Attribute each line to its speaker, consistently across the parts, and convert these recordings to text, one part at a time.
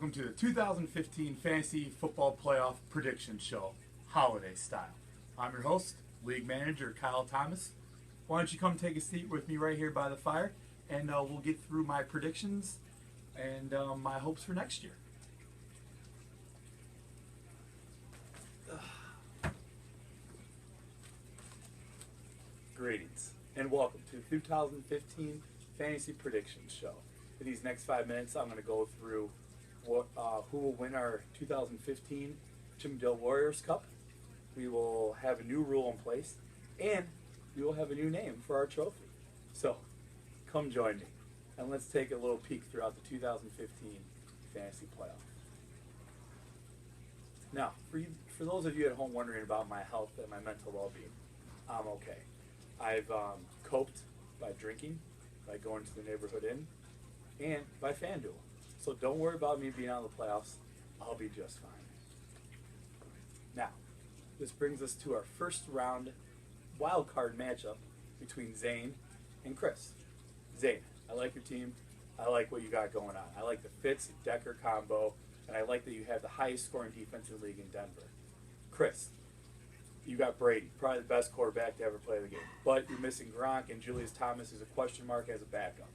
Speaker 1: welcome to the 2015 Fantasy Football Playoff Prediction Show, holiday style. I'm your host, League Manager Kyle Thomas. Why don't you come take a seat with me right here by the fire, and we'll get through my predictions and my hopes for next year. Greetings, and welcome to the 2015 Fantasy Prediction Show. In these next 5 minutes, I'm going to go through who will win our 2015 Chippendale Warriors Cup. We will have a new rule in place, and we will have a new name for our trophy. So, come join me, and let's take a little peek throughout the 2015 Fantasy Playoff. Now, for those of you at home wondering about my health and my mental well-being, I'm okay. I've coped by drinking, by going to the neighborhood inn, and by FanDuel. So don't worry about me being out of the playoffs. I'll be just fine. Now, this brings us to our first round wild card matchup between Zane and Chris. Zane, I like your team. I like what you got going on. I like the Fitz-Decker combo, and I like that you have the highest scoring defense in the league in Denver. Chris, you got Brady, probably the best quarterback to ever play the game. But you're missing Gronk, and Julius Thomas is a question mark as a backup.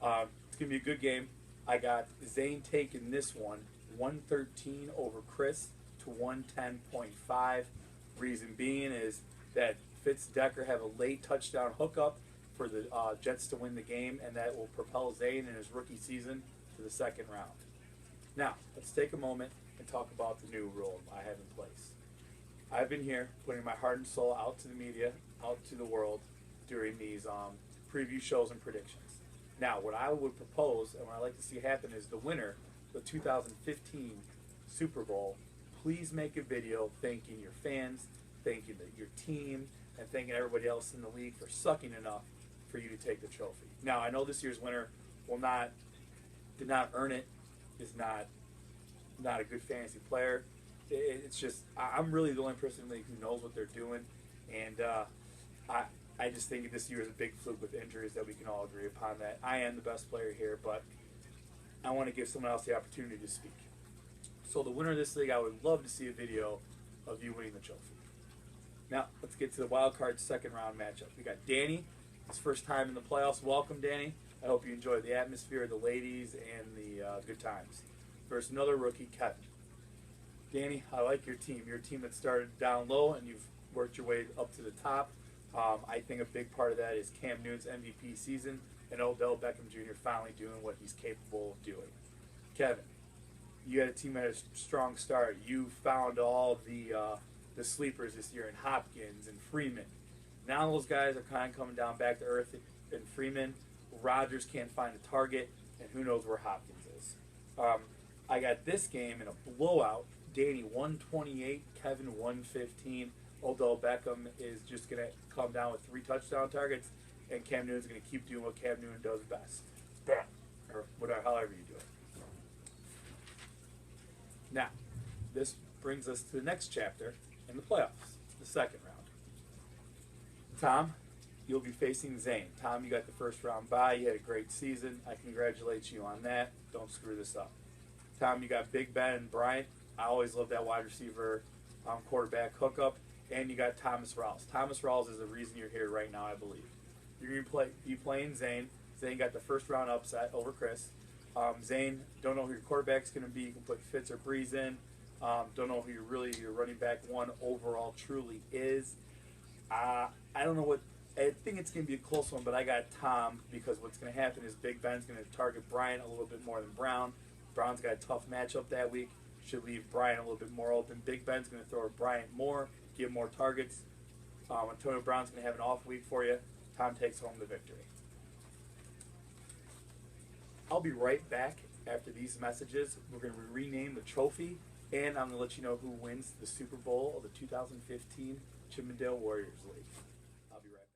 Speaker 1: It's going to be a good game. I got Zane taking this one, 113 over Chris to 110.5. Reason being is that Fitz-Decker have a late touchdown hookup for the Jets to win the game, and that will propel Zane in his rookie season to the second round. Now, let's take a moment and talk about the new rule I have in place. I've been here putting my heart and soul out to the media, out to the world during these preview shows and predictions. Now, what I would propose and what I'd like to see happen is the winner of the 2015 Super Bowl, please make a video thanking your fans, thanking your team, and thanking everybody else in the league for sucking enough for you to take the trophy. Now, I know this year's winner did not earn it, is not a good fantasy player. It's just, I'm really the only person in the league who knows what they're doing, and I just think this year is a big fluke with injuries that we can all agree upon that. I am the best player here, but I want to give someone else the opportunity to speak. So the winner of this league, I would love to see a video of you winning the trophy. Now, let's get to the wild card second round matchup. We got Danny, his first time in the playoffs. Welcome, Danny. I hope you enjoy the atmosphere, the ladies, and the good times. Versus another rookie, Kevin. Danny, I like your team. You're a team that started down low, and you've worked your way up to the top. I think a big part of that is Cam Newton's MVP season and Odell Beckham Jr. finally doing what he's capable of doing. Kevin, you had a team that had a strong start. You found all the sleepers this year in Hopkins and Freeman. Now those guys are kind of coming down back to earth. And Freeman, Rodgers can't find a target, and who knows where Hopkins is. I got this game in a blowout. Danny 128, Kevin 115. Odell Beckham is just going to come down with 3 touchdown targets, and Cam Newton's going to keep doing what Cam Newton does best. Bam. Or whatever, however you do it. Now, this brings us to the next chapter in the playoffs, the second round. Tom, you'll be facing Zane. Tom, you got the first round bye. You had a great season. I congratulate you on that. Don't screw this up. Tom, you got Big Ben and Bryant. I always love that wide receiver quarterback hookup. And you got Thomas Rawls. Thomas Rawls is the reason you're here right now, I believe. You're going to be playing Zane. Zane got the first round upset over Chris. Zane, don't know who your quarterback's going to be. You can put Fitz or Breeze in. Don't know who your running back one overall truly is. I don't know what. I think it's going to be a close one, but I got Tom because what's going to happen is Big Ben's going to target Bryant a little bit more than Brown. Brown's got a tough matchup that week. Should leave Bryant a little bit more open. Big Ben's going to throw at Bryant more, give more targets. Antonio Brown's going to have an off week for you. Tom takes home the victory. I'll be right back after these messages. We're going to rename the trophy, and I'm going to let you know who wins the Super Bowl of the 2015 Chippendale Warriors League. I'll be right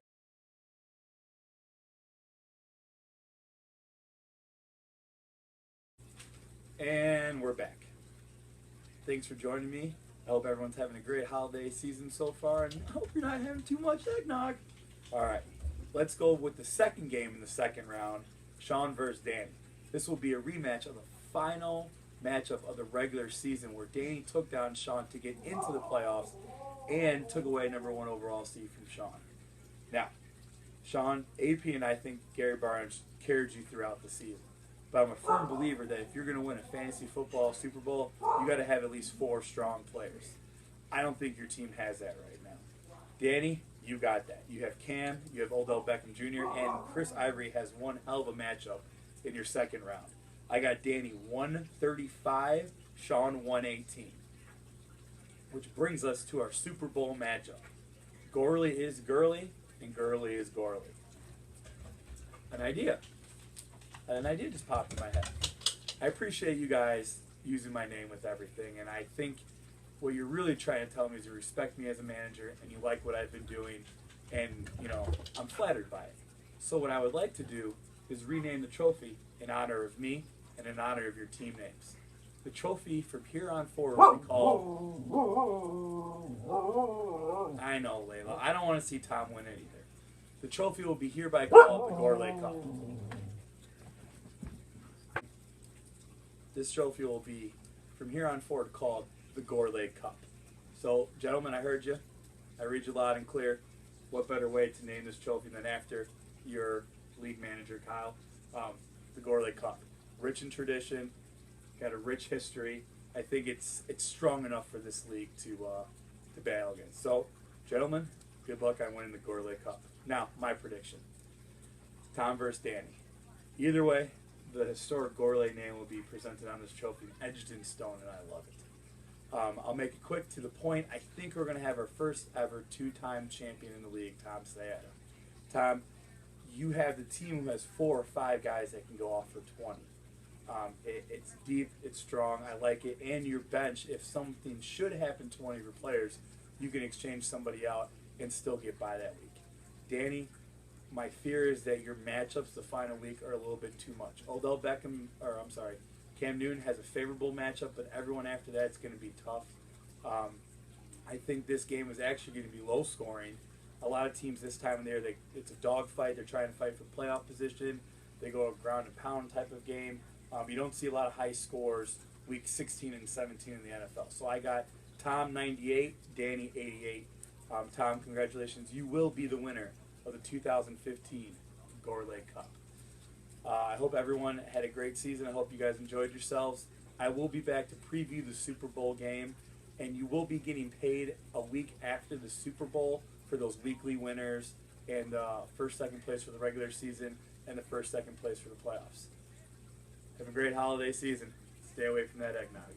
Speaker 1: back. And we're back. Thanks for joining me. I hope everyone's having a great holiday season so far, and I hope you're not having too much eggnog. All right, let's go with the second game in the second round, Sean versus Danny. This will be a rematch of the final matchup of the regular season where Danny took down Sean to get into the playoffs and took away #1 overall seed from Sean. Now, Sean, AP, and I think Gary Barnes carried you throughout the season. But I'm a firm believer that if you're going to win a fantasy football Super Bowl, you got to have at least 4 strong players. I don't think your team has that right now. Danny, you got that. You have Cam, you have Odell Beckham Jr., and Chris Ivory has one hell of a matchup in your second round. I got Danny 135, Sean 118. Which brings us to our Super Bowl matchup. Gorley is Gurley, and Gurley is Gorley. An idea just popped in my head. I appreciate you guys using my name with everything, and I think what you're really trying to tell me is you respect me as a manager and you like what I've been doing, and I'm flattered by it. So what I would like to do is rename the trophy in honor of me and in honor of your team names. The trophy from here on forward will be called... I know, Layla. I don't want to see Tom win it either. The trophy will be hereby called the Gourlay Cup. This trophy will be, from here on forward, called the Gourlay Cup. So, gentlemen, I heard you. I read you loud and clear. What better way to name this trophy than after your league manager, Kyle? The Gourlay Cup. Rich in tradition, got a rich history. I think it's strong enough for this league to battle against. So, gentlemen, good luck on winning the Gourlay Cup. Now, my prediction. Tom versus Danny. Either way, the historic Gourlay name will be presented on this trophy, etched in stone, and I love it. I'll make it quick to the point. I think we're going to have our first ever 2-time champion in the league, Tom Sayada. Tom, you have the team who has 4 or 5 guys that can go off for 20. It's deep, it's strong, I like it. And your bench, if something should happen to one of your players, you can exchange somebody out and still get by that week. Danny, my fear is that your matchups the final week are a little bit too much. Odell Beckham, Cam Newton has a favorable matchup, but everyone after that is going to be tough. I think this game is actually going to be low scoring. A lot of teams this time of the year, it's a dogfight. They're trying to fight for playoff position. They go a ground and pound type of game. You don't see a lot of high scores week 16 and 17 in the NFL. So I got Tom 98, Danny 88. Tom, congratulations. You will be the winner of the 2015 Gourlay Cup. I hope everyone had a great season. I hope you guys enjoyed yourselves. I will be back to preview the Super Bowl game, and you will be getting paid a week after the Super Bowl for those weekly winners and first, second place for the regular season and the first, second place for the playoffs. Have a great holiday season. Stay away from that eggnog.